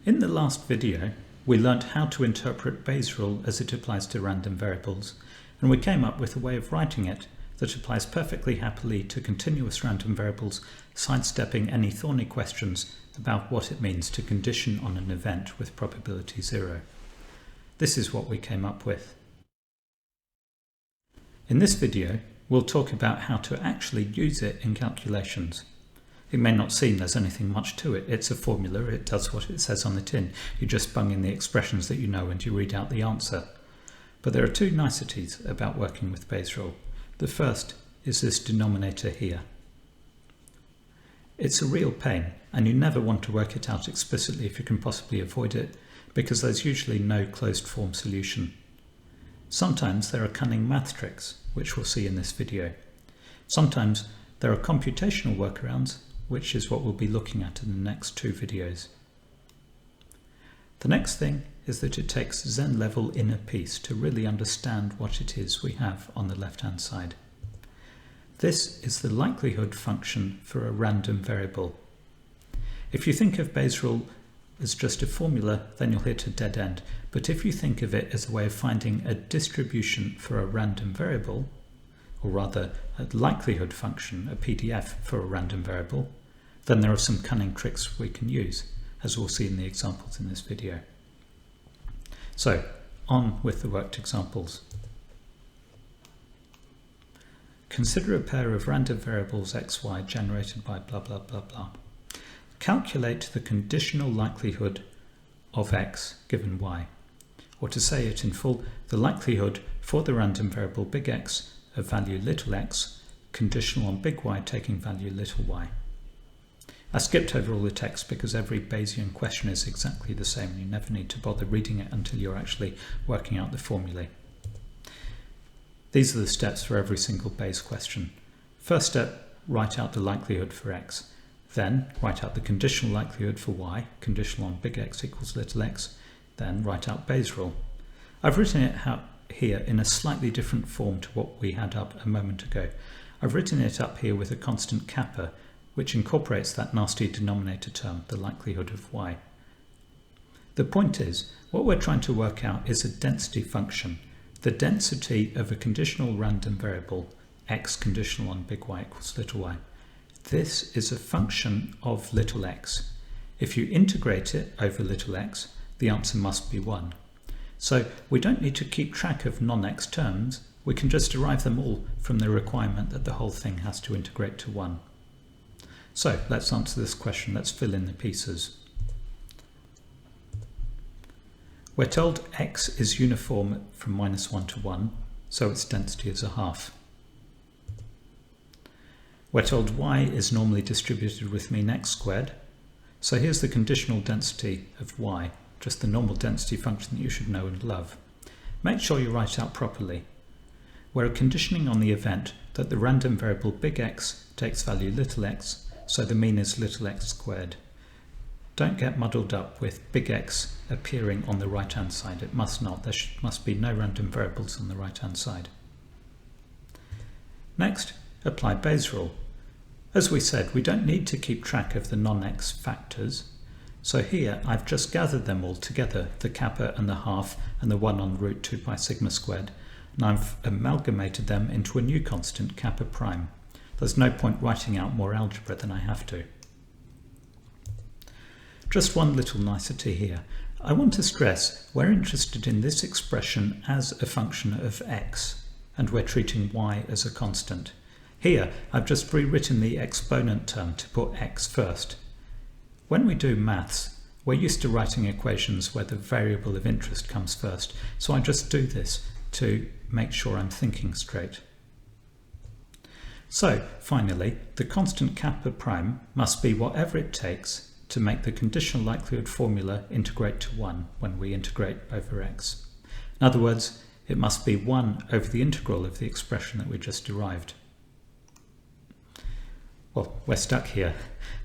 In the last video, we learnt how to interpret Bayes' rule as it applies to random variables, and we came up with a way of writing it that applies perfectly happily to continuous random variables, sidestepping any thorny questions about what it means to condition on an event with probability 0. This is what we came up with. In this video, we'll talk about how to actually use it in calculations. It may not seem there's anything much to it. It's a formula, it does what it says on the tin. You just bung in the expressions that you know and you read out the answer. But there are two niceties about working with Bayes' rule. The first is this denominator here. It's a real pain, and you never want to work it out explicitly if you can possibly avoid it, because there's usually no closed form solution. Sometimes there are cunning math tricks, which we'll see in this video. Sometimes there are computational workarounds, which is what we'll be looking at in the next two videos. The next thing is that it takes Zen level inner peace to really understand what it is we have on the left-hand side. This is the likelihood function for a random variable. If you think of Bayes' rule as just a formula, then you'll hit a dead end. But if you think of it as a way of finding a distribution for a random variable, or rather a likelihood function, a PDF for a random variable, then there are some cunning tricks we can use, as we'll see in the examples in this video. So, on with the worked examples. Consider a pair of random variables xy generated by blah blah blah blah. Calculate the conditional likelihood of x given y, or to say it in full, the likelihood for the random variable big X of value little x, conditional on big Y taking value little y. I skipped over all the text because every Bayesian question is exactly the same and you never need to bother reading it until you're actually working out the formulae. These are the steps for every single Bayes question. First step, write out the likelihood for x. Then write out the conditional likelihood for y, conditional on big X equals little x. Then write out Bayes' rule. I've written it out here in a slightly different form to what we had up a moment ago. I've written it up here with a constant kappa, which incorporates that nasty denominator term, the likelihood of y. The point is, what we're trying to work out is a density function, the density of a conditional random variable, x conditional on big Y equals little y. This is a function of little x. If you integrate it over little x, the answer must be 1. So we don't need to keep track of non-x terms, we can just derive them all from the requirement that the whole thing has to integrate to 1. So let's answer this question, let's fill in the pieces. We're told x is uniform from -1 to 1, so its density is a half. We're told y is normally distributed with mean x squared, so here's the conditional density of y, just the normal density function that you should know and love. Make sure you write out properly. We're conditioning on the event that the random variable big X takes value little x, so the mean is little x squared. Don't get muddled up with big X appearing on the right hand side. It must not. There must be no random variables on the right hand side. Next, apply Bayes' rule. As we said, we don't need to keep track of the non-x factors. So here I've just gathered them all together, the kappa and the half and the 1 on root 2 pi sigma squared, and I've amalgamated them into a new constant, kappa prime. There's no point writing out more algebra than I have to. Just one little nicety here. I want to stress we're interested in this expression as a function of x, and we're treating y as a constant. Here I've just rewritten the exponent term to put x first. When we do maths, we're used to writing equations where the variable of interest comes first, so I just do this to make sure I'm thinking straight. So, finally, the constant kappa prime must be whatever it takes to make the conditional likelihood formula integrate to 1 when we integrate over x. In other words, it must be 1 over the integral of the expression that we just derived. Well, we're stuck here.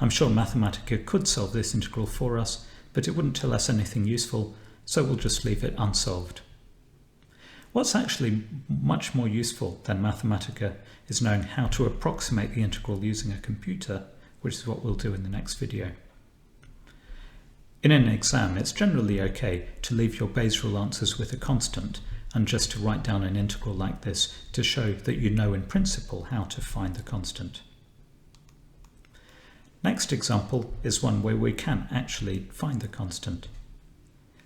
I'm sure Mathematica could solve this integral for us, but it wouldn't tell us anything useful, so we'll just leave it unsolved. What's actually much more useful than Mathematica is knowing how to approximate the integral using a computer, which is what we'll do in the next video. In an exam, it's generally okay to leave your Bayes rule answers with a constant and just to write down an integral like this to show that you know in principle how to find the constant. Next example is one where we can actually find the constant.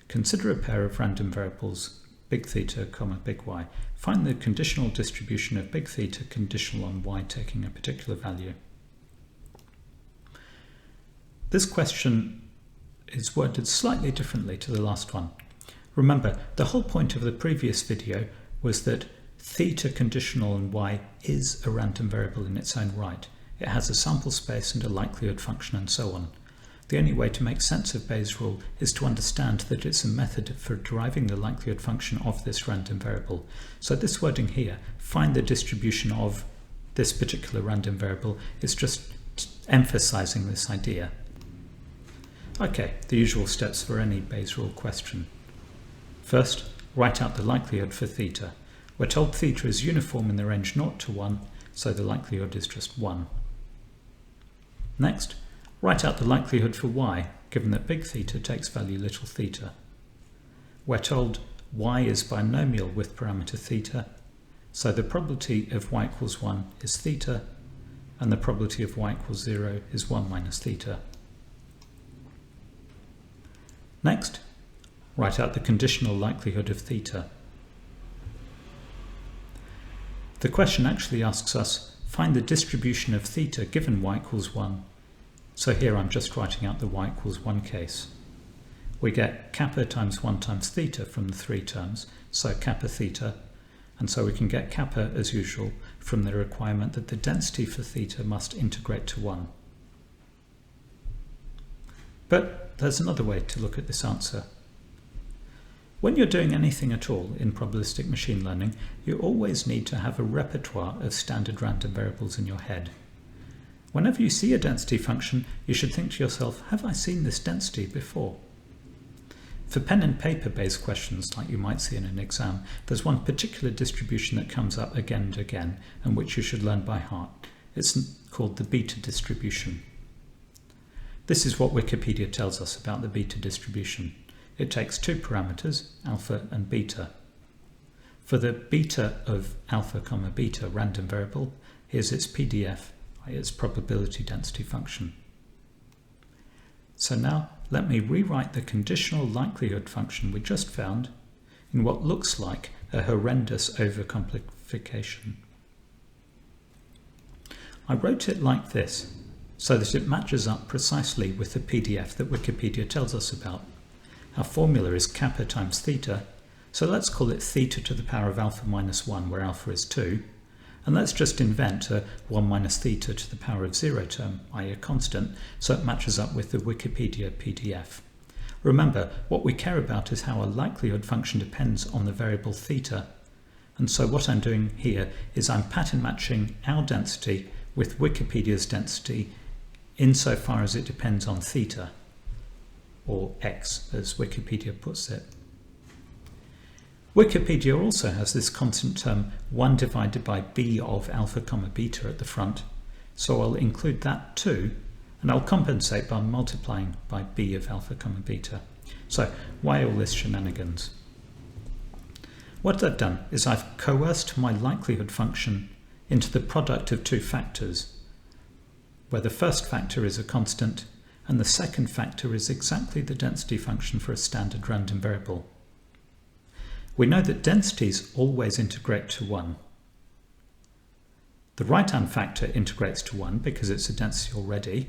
Consider a pair of random variables big theta, big Y. Find the conditional distribution of big theta conditional on Y taking a particular value. This question is worded slightly differently to the last one. Remember, the whole point of the previous video was that theta conditional on Y is a random variable in its own right. It has a sample space and a likelihood function and so on. The only way to make sense of Bayes' rule is to understand that it's a method for deriving the likelihood function of this random variable. So this wording here, find the distribution of this particular random variable, is just emphasizing this idea. Okay, the usual steps for any Bayes' rule question. First, write out the likelihood for theta. We're told theta is uniform in the range 0 to 1, so the likelihood is just 1. Next, write out the likelihood for Y, given that big theta takes value little theta. We're told Y is binomial with parameter theta, so the probability of Y equals 1 is theta, and the probability of Y equals 0 is 1 minus theta. Next, write out the conditional likelihood of theta. The question actually asks us, find the distribution of theta given Y equals 1. So here I'm just writing out the Y equals 1 case. We get kappa times 1 times theta from the three terms, so kappa theta, and so we can get kappa as usual from the requirement that the density for theta must integrate to 1. But there's another way to look at this answer. When you're doing anything at all in probabilistic machine learning, you always need to have a repertoire of standard random variables in your head. Whenever you see a density function, you should think to yourself, have I seen this density before? For pen and paper based questions like you might see in an exam, there's one particular distribution that comes up again and again and which you should learn by heart. It's called the beta distribution. This is what Wikipedia tells us about the beta distribution. It takes two parameters, alpha and beta. For the beta of alpha, beta random variable, here's its PDF, its probability density function. So now let me rewrite the conditional likelihood function we just found in what looks like a horrendous overcomplication. I wrote it like this, so that it matches up precisely with the PDF that Wikipedia tells us about. Our formula is kappa times theta, so let's call it theta to the power of alpha minus 1, where alpha is 2, and let's just invent a 1 minus theta to the power of 0 term, i.e. a constant, so it matches up with the Wikipedia PDF. Remember, what we care about is how a likelihood function depends on the variable theta, and so what I'm doing here is I'm pattern matching our density with Wikipedia's density insofar as it depends on theta, or x as Wikipedia puts it. Wikipedia also has this constant term 1 divided by b of alpha, beta at the front, so I'll include that too, and I'll compensate by multiplying by b of alpha, beta. So why all this shenanigans? What I've done is I've coerced my likelihood function into the product of two factors, where the first factor is a constant and the second factor is exactly the density function for a standard random variable. We know that densities always integrate to 1. The right-hand factor integrates to 1 because it's a density already,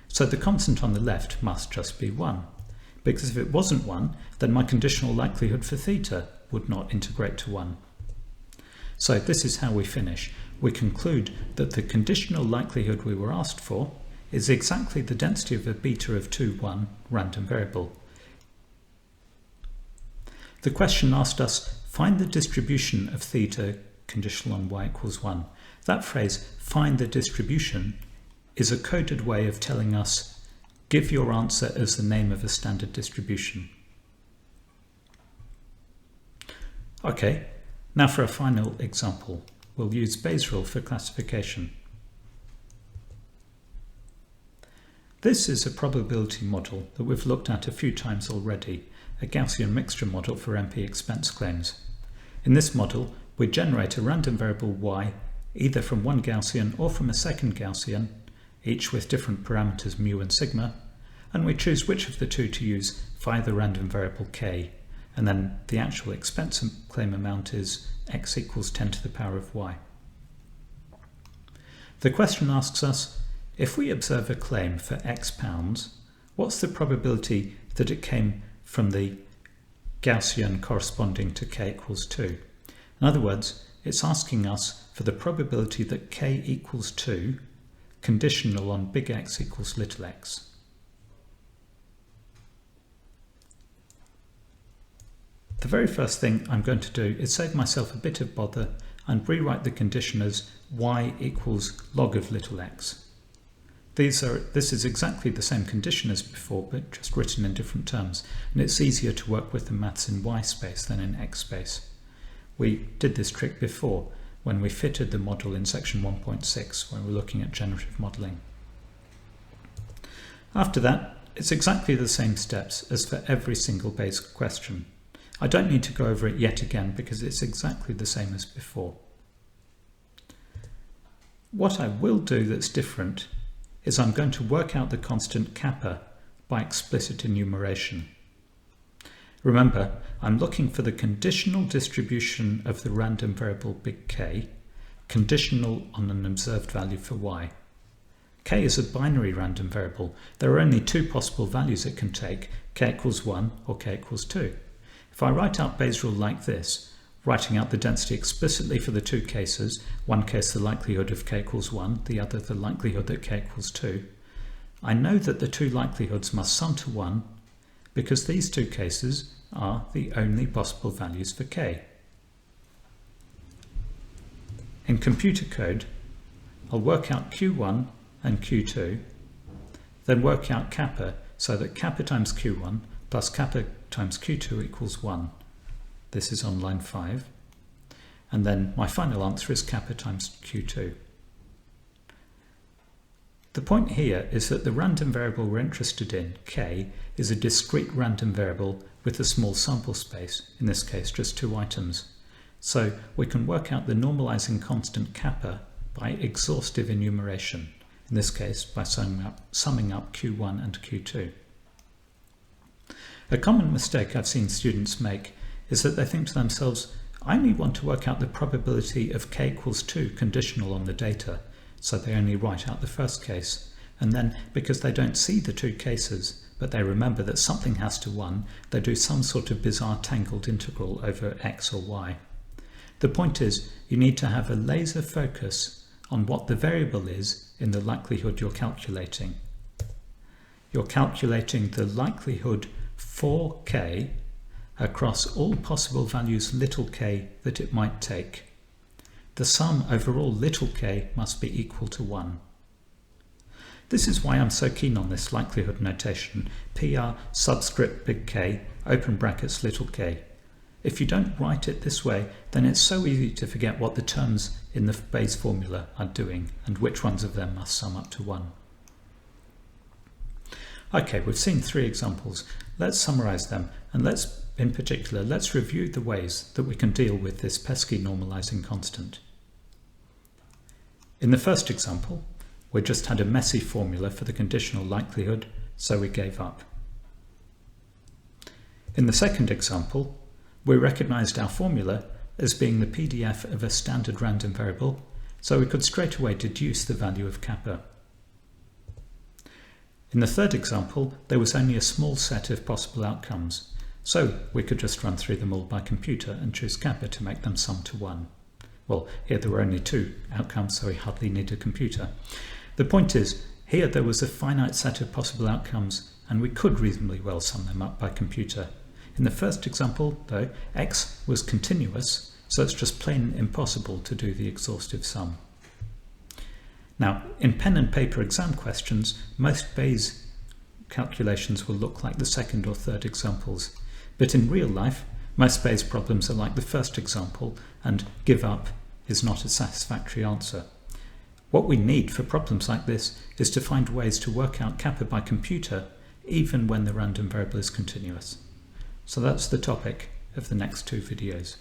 so the constant on the left must just be 1. Because if it wasn't 1, then my conditional likelihood for theta would not integrate to 1. So this is how we finish. We conclude that the conditional likelihood we were asked for is exactly the density of a beta of 2, 1 random variable. The question asked us, find the distribution of theta conditional on y equals 1. That phrase, find the distribution, is a coded way of telling us, give your answer as the name of a standard distribution. Okay, now for a final example. We'll use Bayes' rule for classification. This is a probability model that we've looked at a few times already, a Gaussian mixture model for MP expense claims. In this model, we generate a random variable y, either from one Gaussian or from a second Gaussian, each with different parameters mu and sigma, and we choose which of the two to use via the random variable k, and then the actual expense claim amount is x equals 10 to the power of y. The question asks us, if we observe a claim for x pounds, what's the probability that it came from the Gaussian corresponding to k equals 2? In other words, it's asking us for the probability that k equals 2, conditional on big X equals little x. The very first thing I'm going to do is save myself a bit of bother and rewrite the condition as y equals log of little x. This is exactly the same condition as before, but just written in different terms, and it's easier to work with the maths in y space than in x space. We did this trick before when we fitted the model in section 1.6 when we were looking at generative modelling. After that, it's exactly the same steps as for every single Bayes question. I don't need to go over it yet again because it's exactly the same as before. What I will do that's different is I'm going to work out the constant kappa by explicit enumeration. Remember, I'm looking for the conditional distribution of the random variable big K, conditional on an observed value for y. K is a binary random variable. There are only two possible values it can take, k equals 1 or k equals 2. If I write out Bayes' rule like this, writing out the density explicitly for the two cases, one case the likelihood of k equals 1, the other the likelihood that k equals 2, I know that the two likelihoods must sum to 1 because these two cases are the only possible values for k. In computer code, I'll work out Q1 and Q2, then work out kappa so that kappa times Q1 plus kappa times Q2 equals 1. This is on line 5. And then my final answer is kappa times Q2. The point here is that the random variable we're interested in, k, is a discrete random variable with a small sample space, in this case just 2 items. So we can work out the normalizing constant kappa by exhaustive enumeration, in this case by summing up Q1 and Q2. A common mistake I've seen students make is that they think to themselves, I only want to work out the probability of k equals 2 conditional on the data, so they only write out the first case, and then because they don't see the two cases, but they remember that something has to 1, they do some sort of bizarre tangled integral over x or y. The point is, you need to have a laser focus on what the variable is in the likelihood you're calculating. You're calculating the likelihood for k across all possible values little k that it might take. The sum over all little k must be equal to 1. This is why I'm so keen on this likelihood notation, PR subscript big K, open brackets little k. If you don't write it this way, then it's so easy to forget what the terms in the Bayes formula are doing and which ones of them must sum up to 1. Okay, we've seen 3 examples. Let's summarize them, and in particular, let's review the ways that we can deal with this pesky normalizing constant. In the first example, we just had a messy formula for the conditional likelihood, so we gave up. In the second example, we recognized our formula as being the PDF of a standard random variable, so we could straight away deduce the value of kappa. In the third example, there was only a small set of possible outcomes, so we could just run through them all by computer and choose kappa to make them sum to 1. Well, here there were only 2 outcomes, so we hardly need a computer. The point is, here there was a finite set of possible outcomes, and we could reasonably well sum them up by computer. In the first example, though, x was continuous, so it's just plain impossible to do the exhaustive sum. Now, in pen and paper exam questions, most Bayes calculations will look like the second or third examples, but in real life, most Bayes problems are like the first example, and give up is not a satisfactory answer. What we need for problems like this is to find ways to work out kappa by computer even when the random variable is continuous. So that's the topic of the next two videos.